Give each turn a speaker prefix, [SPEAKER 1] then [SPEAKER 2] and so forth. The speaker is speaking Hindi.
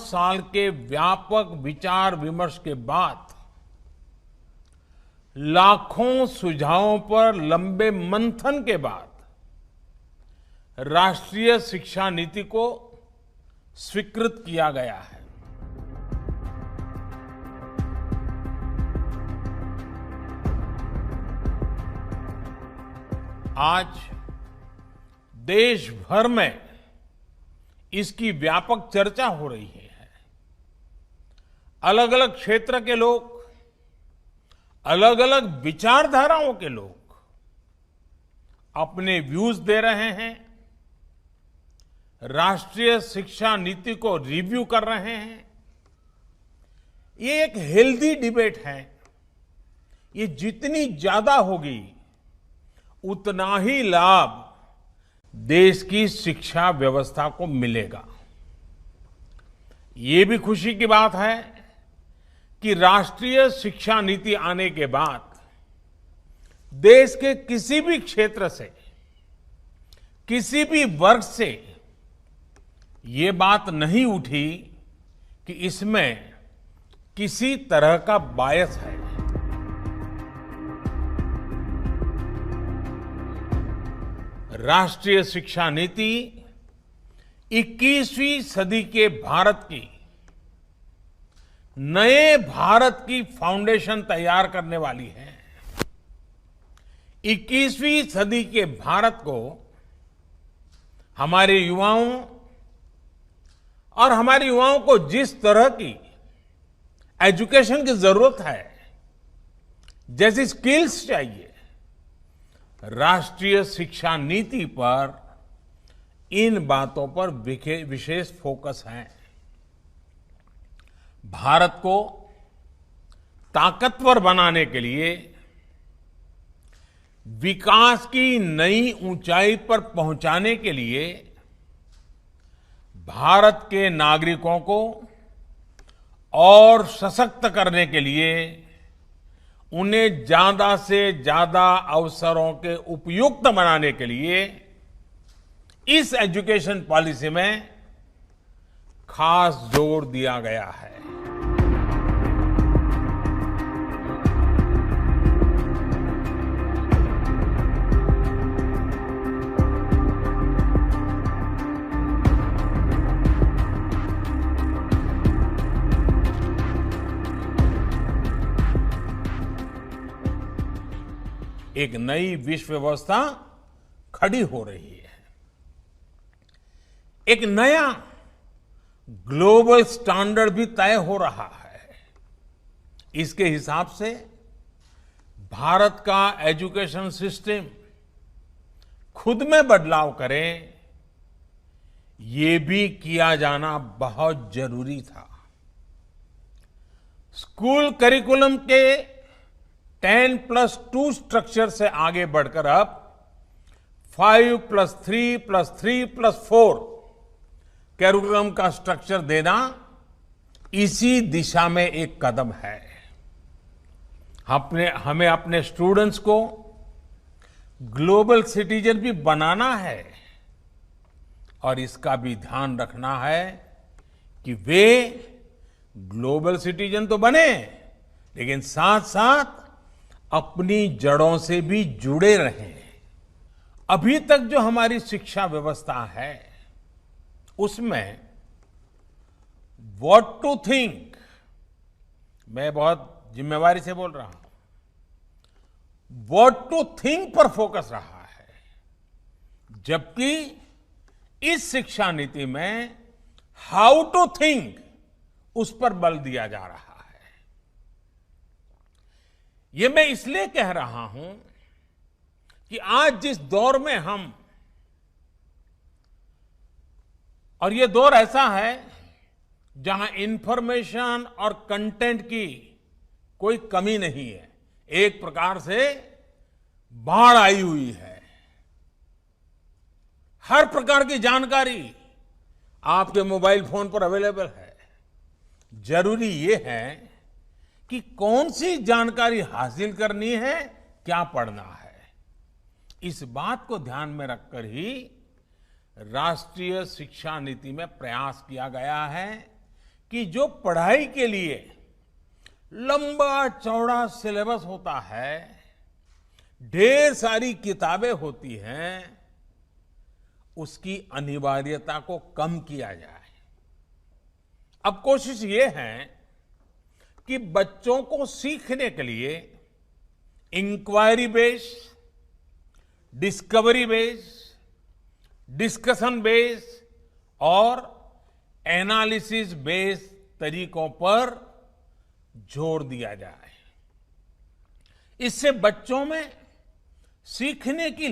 [SPEAKER 1] साल के व्यापक विचार विमर्श के बाद लाखों सुझावों पर लंबे मंथन के बाद राष्ट्रीय शिक्षा नीति को स्वीकृत किया गया है। आज देश भर में इसकी व्यापक चर्चा हो रही है। अलग अलग क्षेत्र के लोग, अलग अलग विचारधाराओं के लोग अपने व्यूज दे रहे हैं, राष्ट्रीय शिक्षा नीति को रिव्यू कर रहे हैं। ये एक हेल्दी डिबेट है। ये जितनी ज्यादा होगी उतना ही लाभ देश की शिक्षा व्यवस्था को मिलेगा। ये भी खुशी की बात है कि राष्ट्रीय शिक्षा नीति आने के बाद देश के किसी भी क्षेत्र से, किसी भी वर्ग से ये बात नहीं उठी कि इसमें किसी तरह का बायस है। राष्ट्रीय शिक्षा नीति 21वीं सदी के भारत की, नए भारत की फाउंडेशन तैयार करने वाली है। 21वीं सदी के भारत को हमारे युवाओं और हमारे युवाओं को जिस तरह की एजुकेशन की जरूरत है, जैसी स्किल्स चाहिए, राष्ट्रीय शिक्षा नीति पर इन बातों पर विशेष फोकस है। भारत को ताकतवर बनाने के लिए, विकास की नई ऊंचाई पर पहुंचाने के लिए भारत के नागरिकों को और सशक्त करने के लिए, उन्हें ज्यादा से ज्यादा अवसरों के उपयुक्त बनाने के लिए इस एजुकेशन पॉलिसी में खास जोर दिया गया है। एक नई विश्व व्यवस्था खड़ी हो रही है। एक नया ग्लोबल स्टैंडर्ड भी तय हो रहा है। इसके हिसाब से भारत का एजुकेशन सिस्टम खुद में बदलाव करे, ये भी किया जाना बहुत जरूरी था। स्कूल करिकुलम के 10+2 स्ट्रक्चर से आगे बढ़कर अब 5+3+3+4 करिकुलम का स्ट्रक्चर देना इसी दिशा में एक कदम है। हमें अपने स्टूडेंट्स को ग्लोबल सिटीजन भी बनाना है और इसका भी ध्यान रखना है कि वे ग्लोबल सिटीजन तो बने, लेकिन साथ साथ अपनी जड़ों से भी जुड़े रहें। अभी तक जो हमारी शिक्षा व्यवस्था है उसमें व्हाट टू थिंक, मैं बहुत जिम्मेवारी से बोल रहा हूं, व्हाट टू थिंक पर फोकस रहा है, जबकि इस शिक्षा नीति में हाउ टू थिंक उस पर बल दिया जा रहा है। ये मैं इसलिए कह रहा हूं कि आज जिस दौर में हम, और ये दौर ऐसा है जहां इंफॉर्मेशन और कंटेंट की कोई कमी नहीं है, एक प्रकार से बाढ़ आई हुई है। हर प्रकार की जानकारी आपके मोबाइल फोन पर अवेलेबल है। जरूरी ये है कि कौन सी जानकारी हासिल करनी है, क्या पढ़ना है। इस बात को ध्यान में रखकर ही राष्ट्रीय शिक्षा नीति में प्रयास किया गया है कि जो पढ़ाई के लिए लंबा चौड़ा सिलेबस होता है, ढेर सारी किताबें होती हैं, उसकी अनिवार्यता को कम किया जाए। अब कोशिश ये है कि बच्चों को सीखने के लिए inquiry based, discovery based, discussion based और एनालिसिस बेस्ड तरीकों पर जोर दिया जाए। इससे बच्चों में सीखने की